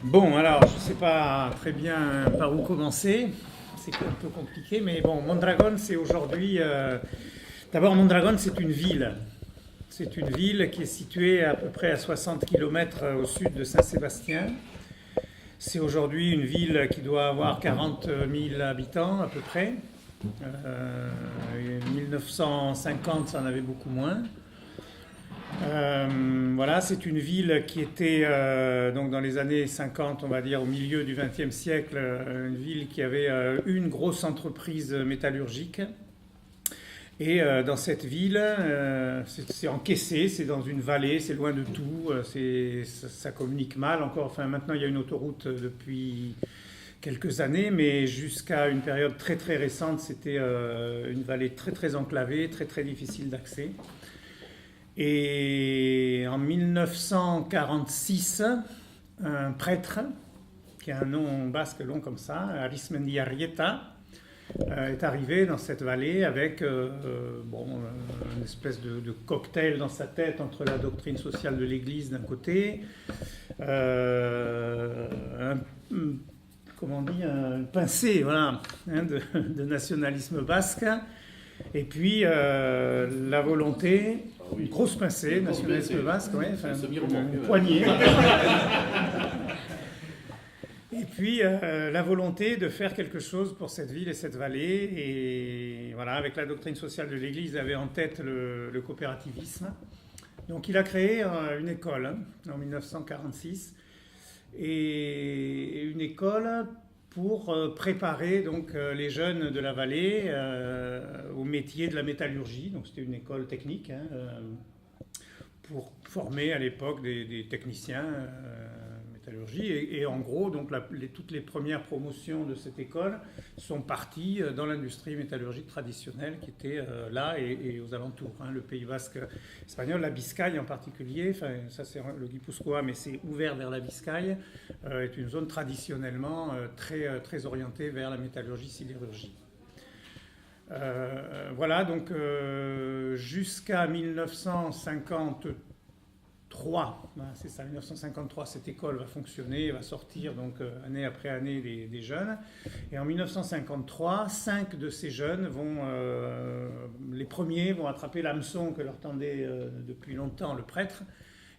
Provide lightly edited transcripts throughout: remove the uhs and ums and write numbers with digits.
Bon, alors, je ne sais pas très bien par où commencer. C'est un peu compliqué, mais bon, Mondragón, c'est aujourd'hui. D'abord, Mondragón, c'est une ville. C'est une ville qui est située à peu près à 60 km au sud de Saint-Sébastien. C'est aujourd'hui une ville qui doit avoir 40 000 habitants à peu près. 1950, ça en avait beaucoup moins. Voilà, c'est une ville qui était donc dans les années 50, on va dire au milieu du XXe siècle, une ville qui avait une grosse entreprise métallurgique. Et dans cette ville, c'est encaissé, c'est dans une vallée, c'est loin de tout, ça communique mal encore. Enfin, maintenant, il y a une autoroute depuis quelques années, mais jusqu'à une période très très récente, c'était une vallée très très enclavée, très très difficile d'accès. Et en 1946, un prêtre, qui a un nom basque long comme ça, Arizmendi Arrieta, est arrivé dans cette vallée avec une espèce de cocktail dans sa tête entre la doctrine sociale de l'Église d'un côté, un pincé voilà, de nationalisme basque, et puis la volonté, une grosse pincée, nationalisme basque, ouais, une poignée. Et puis la volonté de faire quelque chose pour cette ville et cette vallée. Et voilà, avec la doctrine sociale de l'Église, il avait en tête le coopérativisme. Donc il a créé une école en 1946. Et une école pour préparer donc, les jeunes de la vallée au métier de la métallurgie. Donc c'était une école technique pour former à l'époque des techniciens métallurgie. Et en gros, donc, toutes les premières promotions de cette école sont parties dans l'industrie métallurgique traditionnelle qui était là et aux alentours. Le Pays basque espagnol, la Biscaye en particulier, ça c'est le Guipuscoa, mais c'est ouvert vers la Biscaye, est une zone traditionnellement très, très orientée vers la métallurgie-sidérurgie. Voilà, donc jusqu'à 1953, c'est ça, 1953, cette école va fonctionner, va sortir donc année après année des jeunes. Et en 1953, 5 de ces jeunes les premiers vont attraper l'hameçon que leur tendait depuis longtemps le prêtre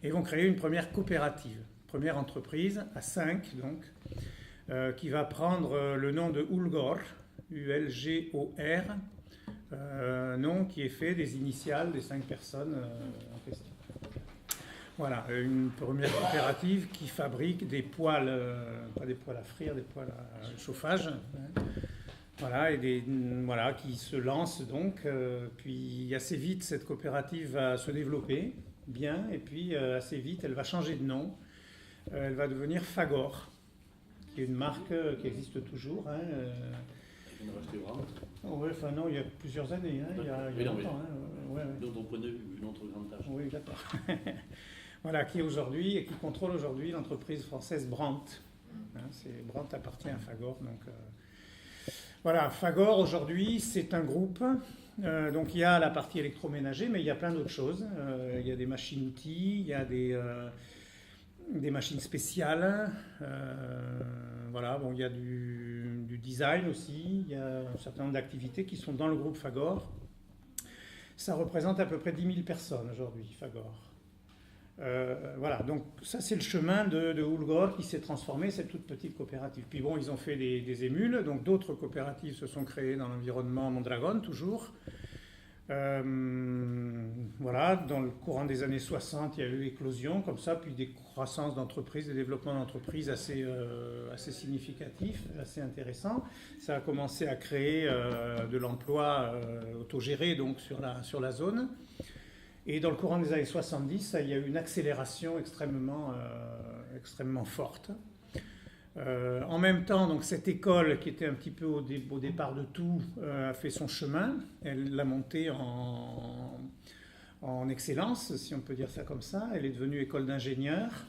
et vont créer une première coopérative, première entreprise à 5 donc, qui va prendre le nom de Ulgor, U-L-G-O-R, nom qui est fait des initiales des 5 personnes en question. Voilà, une première coopérative qui fabrique des poêles, pas des poêles à frire, des poêles à chauffage, voilà, qui se lance donc. Puis assez vite, cette coopérative va se développer bien, et puis assez vite, elle va changer de nom. Elle va devenir Fagor, qui est une marque qui existe toujours. Oui, enfin non, il y a plusieurs années, il y a longtemps. Donc on prenait une autre grande tâche. Oui, d'accord. Voilà, qui aujourd'hui et qui contrôle aujourd'hui l'entreprise française Brandt. Brandt appartient à Fagor. Donc, voilà, Fagor aujourd'hui, c'est un groupe. Donc il y a la partie électroménager, mais il y a plein d'autres choses. Il y a des machines-outils, il y a des machines spéciales. Voilà, bon, il y a du design aussi. Il y a un certain nombre d'activités qui sont dans le groupe Fagor. Ça représente à peu près 10 000 personnes aujourd'hui, Fagor. Voilà, donc ça c'est le chemin de Ulgor qui s'est transformé, cette toute petite coopérative. Puis bon, ils ont fait des émules, donc d'autres coopératives se sont créées dans l'environnement Mondragón, toujours. Voilà, dans le courant des années 60, il y a eu l'éclosion comme ça, puis des croissances d'entreprises, des développements d'entreprises assez significatifs, assez intéressants. Ça a commencé à créer de l'emploi autogéré donc sur la zone. Et dans le courant des années 70, il y a eu une accélération extrêmement forte. En même temps, donc, cette école, qui était un petit peu au départ de tout, a fait son chemin. Elle l'a montée en excellence, si on peut dire ça comme ça. Elle est devenue école d'ingénieurs.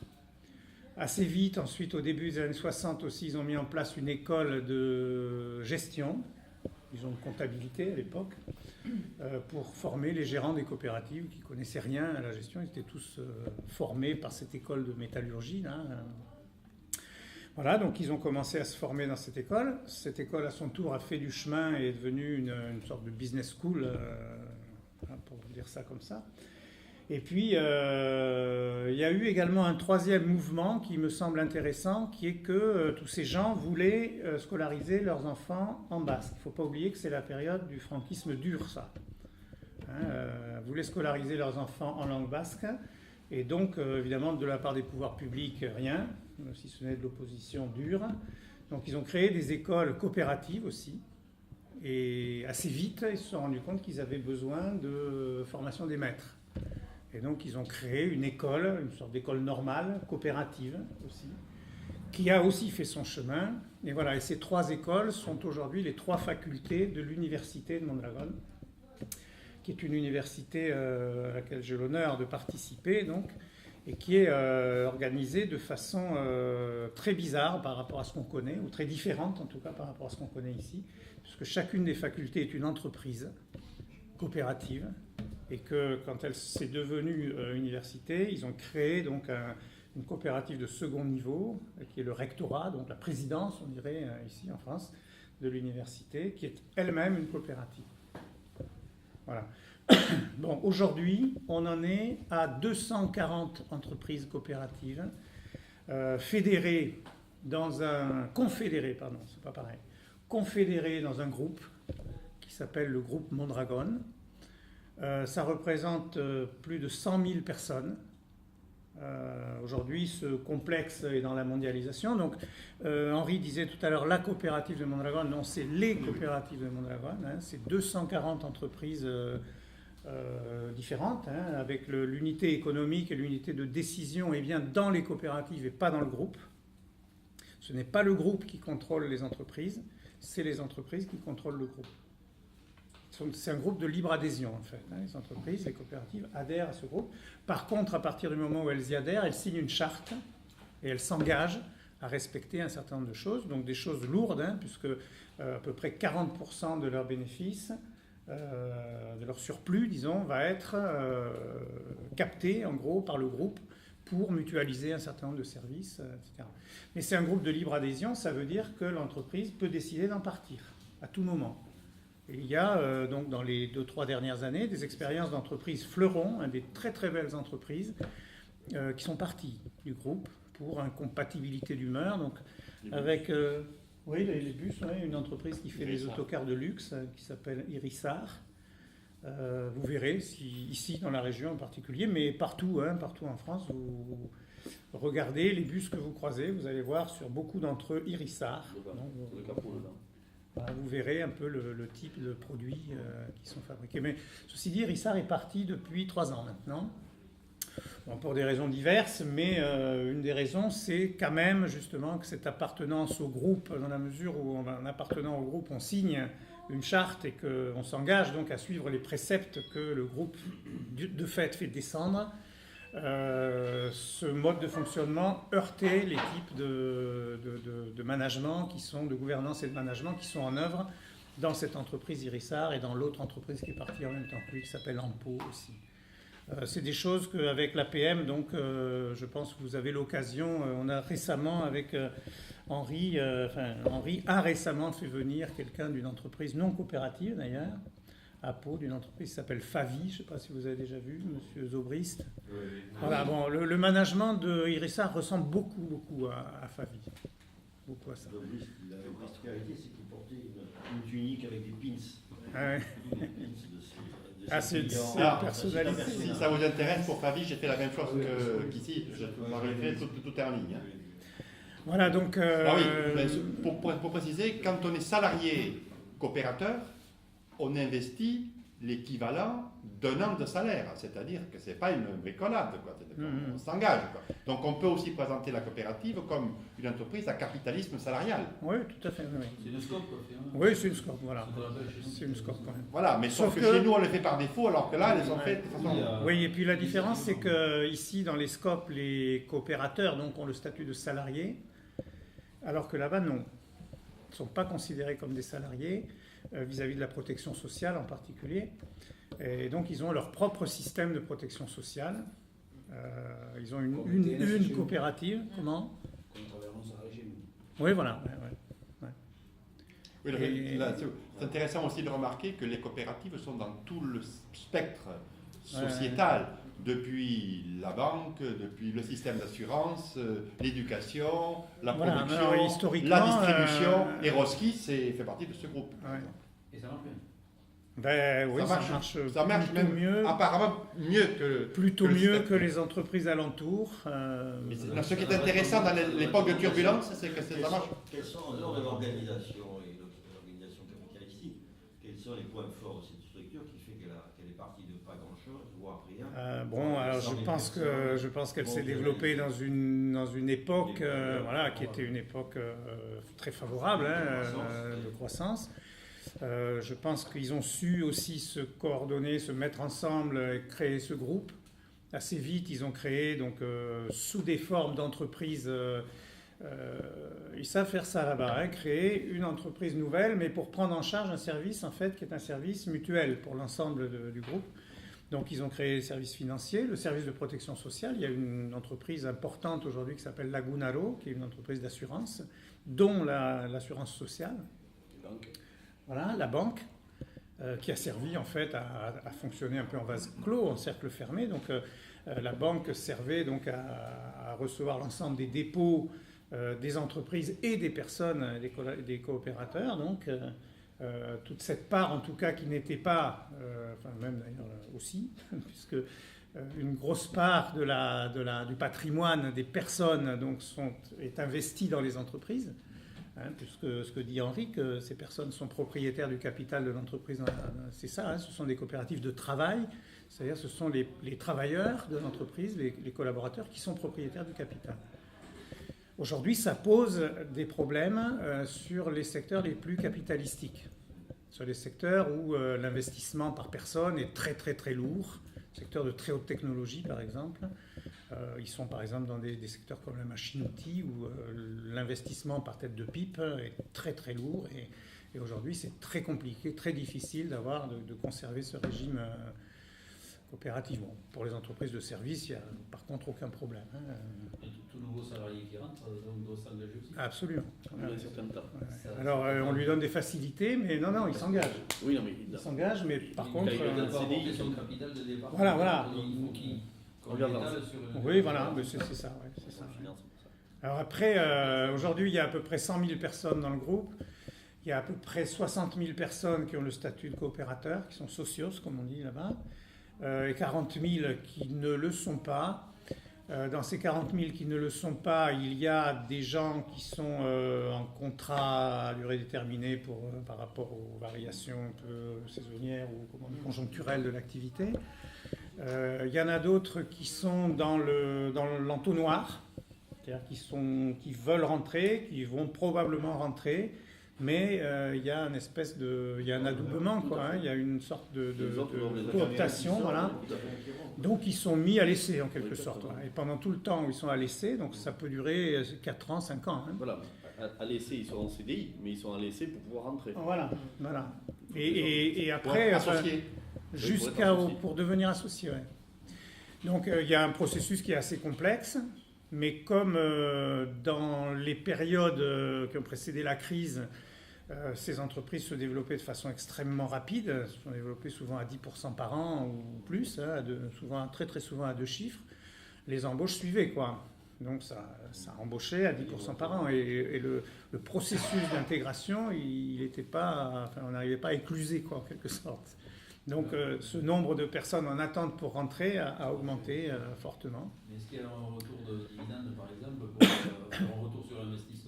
Assez vite, ensuite, au début des années 60 aussi, ils ont mis en place une école de gestion. disons, de comptabilité à l'époque, pour former les gérants des coopératives qui ne connaissaient rien à la gestion. Ils étaient tous formés par cette école de métallurgie, là. Voilà, donc ils ont commencé à se former dans cette école. Cette école, à son tour, a fait du chemin et est devenue une sorte de business school, pour dire ça comme ça. Et puis, il y a eu également un troisième mouvement qui me semble intéressant, qui est que tous ces gens voulaient scolariser leurs enfants en basque. Il ne faut pas oublier que c'est la période du franquisme dur, ça. Voulaient scolariser leurs enfants en langue basque. Et donc, évidemment, de la part des pouvoirs publics, rien, si ce n'est de l'opposition dure. Donc, ils ont créé des écoles coopératives aussi. Et assez vite, ils se sont rendus compte qu'ils avaient besoin de formation des maîtres. Et donc, ils ont créé une école, une sorte d'école normale, coopérative aussi, qui a aussi fait son chemin. Et voilà, et ces 3 écoles sont aujourd'hui les 3 facultés de l'université de Mondragón, qui est une université à laquelle j'ai l'honneur de participer, donc, et qui est organisée de façon très bizarre par rapport à ce qu'on connaît, ou très différente en tout cas par rapport à ce qu'on connaît ici, puisque chacune des facultés est une entreprise coopérative, et que quand elle s'est devenue université, ils ont créé donc une coopérative de second niveau, qui est le rectorat, donc la présidence, on dirait ici en France, de l'université, qui est elle-même une coopérative. Voilà. Bon, aujourd'hui, on en est à 240 entreprises coopératives confédérées dans un groupe qui s'appelle le groupe Mondragón. Ça représente plus de 100 000 personnes. Aujourd'hui, ce complexe est dans la mondialisation. Donc, Henri disait tout à l'heure la coopérative de Mondragón. Non, c'est les coopératives de Mondragón. C'est 240 entreprises différentes, avec l'unité économique et l'unité de décision bien dans les coopératives et pas dans le groupe. Ce n'est pas le groupe qui contrôle les entreprises, c'est les entreprises qui contrôlent le groupe. C'est un groupe de libre adhésion, en fait. Les entreprises, les coopératives adhèrent à ce groupe. Par contre, à partir du moment où elles y adhèrent, elles signent une charte et elles s'engagent à respecter un certain nombre de choses, donc des choses lourdes, puisque à peu près 40% de leurs bénéfices, de leur surplus, disons, va être capté, en gros, par le groupe pour mutualiser un certain nombre de services, etc. Mais c'est un groupe de libre adhésion, ça veut dire que l'entreprise peut décider d'en partir à tout moment. Et il y a donc dans les 2-3 dernières années des expériences d'entreprises fleurons, des très très belles entreprises qui sont parties du groupe pour incompatibilité d'humeur. Donc avec oui, les bus, une entreprise qui fait des autocars de luxe qui s'appelle Irisar. Vous verrez ici dans la région en particulier, mais partout en France, vous regardez les bus que vous croisez, vous allez voir sur beaucoup d'entre eux Irisar. Vous verrez un peu le type de produits qui sont fabriqués. Mais ceci dit, Irisar est parti depuis 3 ans maintenant. Bon, pour des raisons diverses, mais une des raisons, c'est quand même justement que cette appartenance au groupe, dans la mesure où en appartenant au groupe, on signe une charte et qu'on s'engage donc à suivre les préceptes que le groupe de fait descendre, ce mode de fonctionnement heurtait les types de management de gouvernance et de management qui sont en œuvre dans cette entreprise Irisar et dans l'autre entreprise qui est partie en même temps que lui, qui s'appelle Ampo aussi. C'est des choses qu'avec l'APM, donc je pense que vous avez l'occasion, on a récemment avec Henri a récemment fait venir quelqu'un d'une entreprise non coopérative d'ailleurs, à Pau, d'une entreprise qui s'appelle Favi, je ne sais pas si vous avez déjà vu, Monsieur Zobrist. Oui. Voilà, bon, le management de Irisar ressemble beaucoup à Favi. Beaucoup à ça. Zobrist, la particularité, c'est qu'il portait une tunique avec des pins. Ah ouais. C'est une personnalité. Si ça vous intéresse, pour Favi, j'ai fait la même chose qu'ici. Je m'arrêterai tout est en ligne. Voilà, donc... pour préciser, quand on est salarié coopérateur, on investit l'équivalent d'un an de salaire, c'est-à-dire que ce n'est pas une bricolade, quoi. On s'engage. Quoi. Donc on peut aussi présenter la coopérative comme une entreprise à capitalisme salarial. Oui, tout à fait. Oui. C'est une SCOP, quoi. Oui, c'est une SCOP, voilà. C'est une SCOP quand même. Voilà, mais sauf que chez nous on le fait par défaut, alors que là elles sont faites de façon... Oui, et puis la différence c'est que ici dans les SCOP, les coopérateurs donc, ont le statut de salarié, alors que là-bas non. Ils ne sont pas considérés comme des salariés. vis-à-vis de la protection sociale en particulier. Et donc, ils ont leur propre système de protection sociale. Ils ont une coopérative. Comment ? Contre-avance à régime. Oui, voilà. Oui, c'est intéressant aussi de remarquer que les coopératives sont dans tout le spectre sociétal, depuis la banque, depuis le système d'assurance, l'éducation, la production, la distribution. Et Roski fait partie de ce groupe. Ouais. Et ça marche bien. Ben oui, ça marche même mieux, apparemment mieux que les entreprises alentours. Mais ce qui est intéressant dans l'époque de turbulence, c'est que ça marche. Quels sont, en dehors de l'organisation et de l'organisation capitalistique, quels sont les points forts de cette structure qui fait qu'elle est partie de pas grand-chose, voire rien alors je pense qu'elle s'est développée dans une époque qui était une époque très favorable de croissance. Je pense qu'ils ont su aussi se coordonner, se mettre ensemble et créer ce groupe. Assez vite, ils ont créé, donc, sous des formes d'entreprises, ils savent faire ça là-bas, créer une entreprise nouvelle, mais pour prendre en charge un service, en fait, qui est un service mutuel pour l'ensemble du groupe. Donc, ils ont créé les services financiers, le service de protection sociale. Il y a une entreprise importante aujourd'hui qui s'appelle Lagunaro, qui est une entreprise d'assurance, dont l'assurance sociale. Voilà, la banque, qui a servi en fait à fonctionner un peu en vase clos, en cercle fermé. Donc la banque servait donc à recevoir l'ensemble des dépôts des entreprises et des personnes, des coopérateurs. Donc toute cette part en tout cas qui n'était pas, même d'ailleurs aussi, puisque une grosse part du patrimoine des personnes donc, est investie dans les entreprises. Puisque ce que dit Henri, que ces personnes sont propriétaires du capital de l'entreprise, c'est ça, ce sont des coopératives de travail, c'est-à-dire ce sont les travailleurs de l'entreprise, les collaborateurs qui sont propriétaires du capital. Aujourd'hui, ça pose des problèmes sur les secteurs les plus capitalistiques, sur les secteurs où l'investissement par personne est très très très lourd, secteur de très haute technologie par exemple. Ils sont par exemple dans des secteurs comme la machine-outil où l'investissement par tête de pipe est très très lourd et aujourd'hui c'est très compliqué, très difficile de conserver ce régime coopératif. Bon, pour les entreprises de services, il n'y a par contre aucun problème. Et tout nouveau salarié qui rentre, on doit s'engager aussi. Absolument. Un certain temps. Alors on lui donne des facilités, mais non, il s'engage. Oui, non, mais il s'engage, mais par contre... Il son capital de départ. Voilà. Oui, voilà, mais c'est ça. Ouais, c'est ça. Alors après, aujourd'hui, il y a à peu près 100 000 personnes dans le groupe. Il y a à peu près 60 000 personnes qui ont le statut de coopérateur, qui sont socios, comme on dit là-bas, et 40 000 qui ne le sont pas. Dans ces 40 000 qui ne le sont pas, il y a des gens qui sont en contrat à durée déterminée par rapport aux variations un peu saisonnières ou conjoncturelles de l'activité. Il y en a d'autres qui sont dans l'entonnoir, c'est-à-dire qui veulent rentrer, qui vont probablement rentrer, mais il y a un adoubement, quoi. Il y a une sorte de cooptation, voilà. Donc ils sont mis à l'essai en quelque sorte. Voilà. Et pendant tout le temps où ils sont à l'essai, donc ça peut durer 4 ans, 5 ans. Voilà. À l'essai, ils sont en CDI, mais ils sont à l'essai pour pouvoir rentrer. Voilà. Et après, pour devenir associé. Ouais. Donc il y a un processus qui est assez complexe, mais comme dans les périodes qui ont précédé la crise, ces entreprises se développaient de façon extrêmement rapide, se sont développées souvent à 10% par an ou plus, très très souvent à 2 chiffres. Les embauches suivaient, quoi. Donc ça embauchait à 10% par an et le processus d'intégration, on n'arrivait pas à écluser, quoi, en quelque sorte. Donc ce nombre de personnes en attente pour rentrer a augmenté fortement. Est-ce qu'il y a un retour de dividende, par exemple, pour un retour sur l'investissement?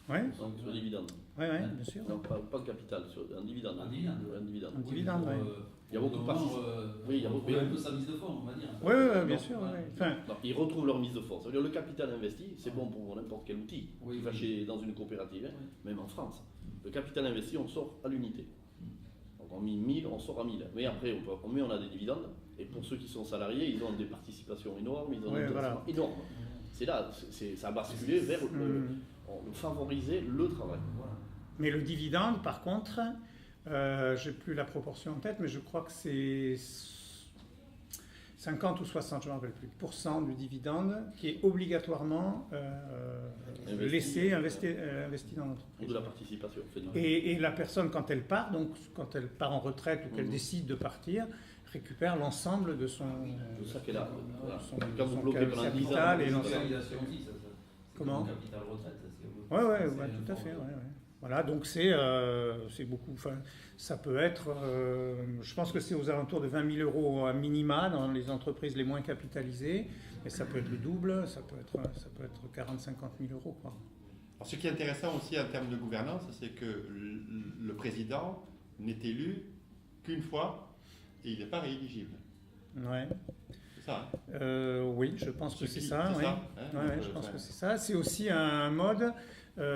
Oui. Sur le dividende. Oui, bien sûr. Non, pas de capital, sur un dividende. Un dividende, oui. Il y a beaucoup de participants. Oui, il y a beaucoup de sa mise de fonds, on va dire. Oui, bien sûr. Ils retrouvent leur mise de fonds. Ça veut dire le capital investi, c'est bon pour n'importe quel outil. Dans une coopérative, même en France. Le capital investi, on sort à l'unité. Donc on met 1000, on sort à 1000. Mais après, on a des dividendes. Et pour ceux qui sont salariés, ils ont des participations énormes, ils ont des intéressements énormes. C'est là, ça a basculé vers favoriser le travail. Mais le dividende, par contre, J'ai plus la proportion en tête, mais je crois que c'est 50 ou 60, je ne me rappelle plus, % du dividende qui est obligatoirement investi dans l'entreprise. Ou de la participation. Et la personne, quand elle part, donc quand elle part en retraite ou qu'elle décide de partir, récupère l'ensemble de son, de ça qu'elle a. Voilà. son Quand vous bloquez pendant 10 ans, capital et l'ensemble. Capitalisation aussi, ça. Comment ? Capital retraite. Oui, tout à fait. Ouais. Voilà, donc c'est beaucoup. Enfin, ça peut être, je pense que c'est aux alentours de 20 000 € à minima dans les entreprises les moins capitalisées, mais ça peut être le double, ça peut être 40 50 000 €, quoi. Alors, ce qui est intéressant aussi en termes de gouvernance, c'est que le président n'est élu qu'une fois et il n'est pas rééligible. Ouais. C'est ça, hein ? Oui, je pense que c'est ça. C'est Oui. ça, hein ? Je pense que c'est ça. C'est aussi un mode.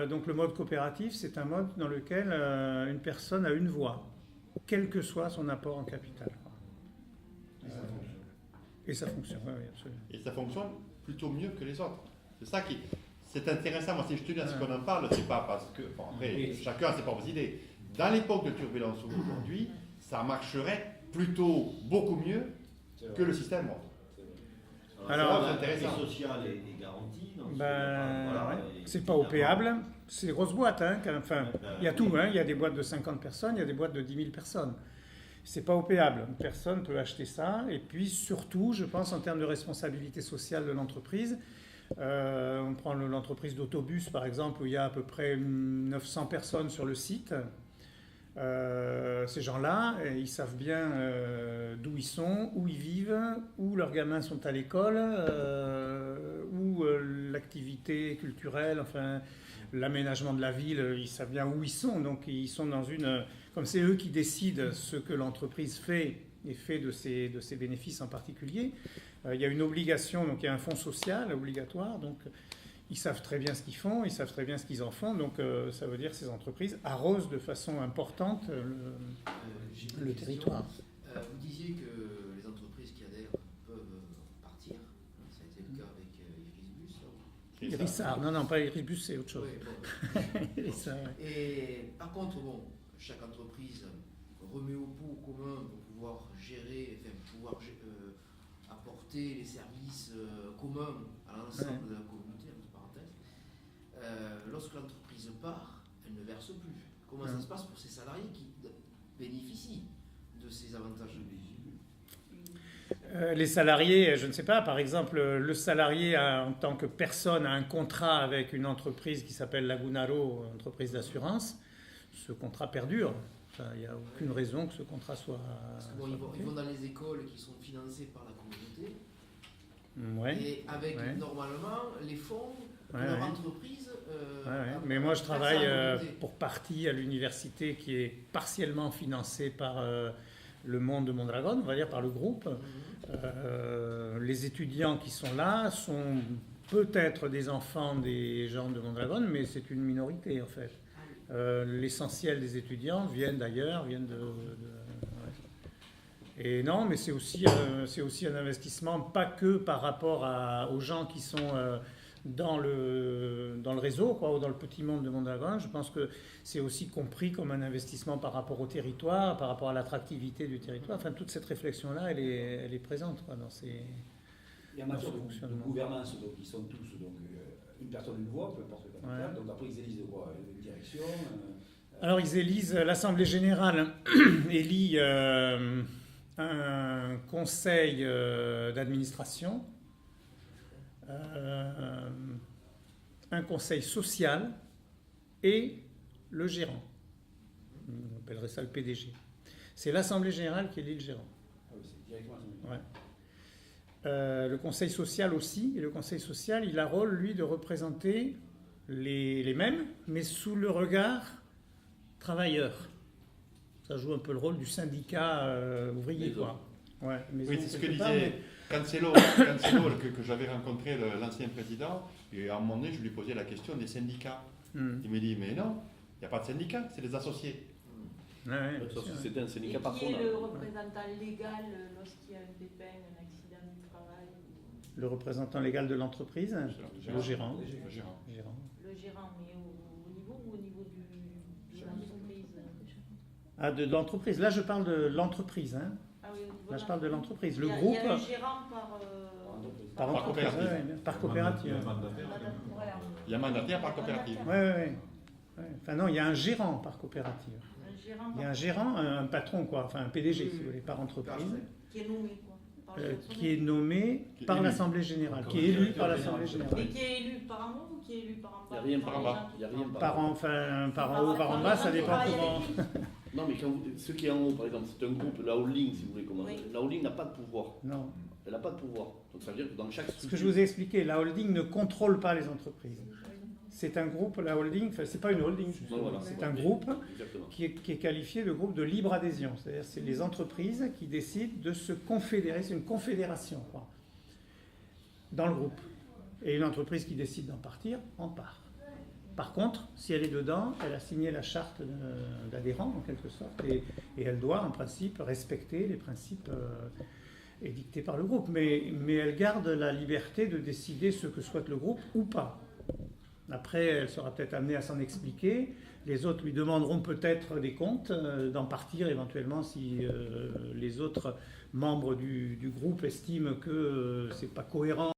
Donc le mode coopératif, c'est un mode dans lequel une personne a une voix, quel que soit son apport en capital. Et ça fonctionne, oui, absolument. Et ça fonctionne plutôt mieux que les autres. C'est ça qui... C'est intéressant. Moi, si je tenais à ce qu'on en parle, c'est pas parce que... Bon, après, chacun a ses propres idées. Dans l'époque de turbulence aujourd'hui, ça marcherait plutôt beaucoup mieux que le système. Alors, la intéressant. Social est garantie. C'est pas opéable. C'est des grosses boîtes. Hein, enfin, il y a tout. Hein, il y a des boîtes de 50 personnes, il y a des boîtes de 10 000 personnes. C'est pas opéable. Une personne peut acheter ça. Et puis surtout, je pense en termes de responsabilité sociale de l'entreprise. On prend l'entreprise d'autobus, par exemple, où il y a à peu près 900 personnes sur le site. Ces gens-là, ils savent bien d'où ils sont, où ils vivent, où leurs gamins sont à l'école, où l'activité culturelle, enfin l'aménagement de la ville, ils savent bien où ils sont. Donc ils sont dans une... Comme c'est eux qui décident ce que l'entreprise fait et fait de ses bénéfices en particulier, il y a une obligation, donc il y a un fonds social obligatoire, donc ils savent très bien ce qu'ils font, ils savent très bien ce qu'ils en font, donc ça veut dire que ces entreprises arrosent de façon importante le territoire. Vous disiez que les entreprises qui adhèrent peuvent partir, ça a été le cas avec Irisbus. Irissar, non, pas Irisbus, c'est autre chose. Oui, bon. Irissar, ouais. Et par contre, bon, chaque entreprise remet au pot commun pour pouvoir gérer, apporter les services communs à l'ensemble de la communauté, entre parenthèses. Lorsque l'entreprise part, elle ne verse plus. Comment ça se passe pour ces salariés qui bénéficient de ces avantages ? Les salariés, je ne sais pas, par exemple, le salarié en tant que personne a un contrat avec une entreprise qui s'appelle Lagunaro, entreprise d'assurance. Ce contrat perdure. Il n'y a aucune raison que ce contrat soit... Parce que ils vont dans les écoles qui sont financées par la communauté. Ouais. Et avec normalement les fonds de leur entreprise. Mais moi je travaille pour partie à l'université qui est partiellement financée par le Monde de Mondragone, on va dire par le groupe. Les étudiants qui sont là sont peut-être des enfants des gens de Mondragone, mais c'est une minorité en fait. L'essentiel des étudiants viennent d'ailleurs, Et non, mais c'est aussi un investissement, pas que par rapport aux gens qui sont dans le réseau, quoi, ou dans le petit monde de Mondragone. Je pense que c'est aussi compris comme un investissement par rapport au territoire, par rapport à l'attractivité du territoire. Enfin, toute cette réflexion-là, elle est présente, quoi, dans ces... Et en matière de gouvernance, donc, ils sont tous une personne, une voix, peu importe le capital. Donc après, ils élisent quoi ? Une direction Alors, ils élisent, l'Assemblée générale élit un conseil d'administration, un conseil social et le gérant. On appellerait ça le PDG. C'est l'Assemblée générale qui élit le gérant. Ah oui, c'est directement Ouais. Le conseil social aussi, et le conseil social, il a le rôle, lui, de représenter les mêmes, mais sous le regard travailleur. Ça joue un peu le rôle du syndicat ouvrier, quoi. Ouais, oui, c'est ce que disait Cancelo que j'avais rencontré, l'ancien président, et à un moment donné, je lui posais la question des syndicats. Il me dit, mais non, il n'y a pas de syndicats, c'est des associés. C'était un syndicat patronal. Qui est le représentant légal lorsqu'il y a un pépin, un accident du travail? Le représentant légal de l'entreprise, le gérant. Le gérant, mais au niveau ou au niveau de l'entreprise? Ah, de l'entreprise. Là, je parle de l'entreprise. Hein. Ah oui, au niveau Là, je de parle de la- l'entreprise. Il Le y a- groupe, Il y a un gérant par. par Par entreprise. coopérative. Ouais, par coopérative. Voilà. Il y a mandataire par coopérative. Oui, oui, oui. Enfin, non, il y a un gérant par coopérative. Un gérant Il y a par- un gérant, un patron, quoi. Enfin, un PDG, si vous voulez, par entreprise. qui est nommé, quoi. Par le Qui personnel. est nommé Qui est par élu. l'Assemblée Générale, qui est élu par l'Assemblée Générale. Mais qui est élu par en haut ou qui est élu par en Il n'y bas a rien Par par en les bas. gens qui Il y a rien par Par en en, bas. enfin, par en haut, par en bas, ça dépend comment. Non, mais quand ce qui est en haut, par exemple, c'est un groupe, la holding, si vous voulez comment. Oui. La holding n'a pas de pouvoir. Non. Elle n'a pas de pouvoir. Donc ça veut dire que dans chaque Ce structure. que je vous ai expliqué, la holding ne contrôle pas les entreprises. C'est un groupe, la holding, enfin, c'est pas une holding, justement. Non, voilà. C'est un groupe Exactement. qui est qualifié de groupe de libre adhésion. C'est-à-dire c'est les entreprises qui décident de se confédérer, c'est une confédération, quoi, dans le groupe. Et une entreprise qui décide d'en partir, en part. Par contre, si elle est dedans, elle a signé la charte d'adhérent, en quelque sorte, et elle doit, en principe, respecter les principes édictés par le groupe. Mais elle garde la liberté de décider ce que souhaite le groupe ou pas. Après, elle sera peut-être amenée à s'en expliquer. Les autres lui demanderont peut-être des comptes, d'en partir éventuellement si les autres membres du groupe estiment que c'est pas cohérent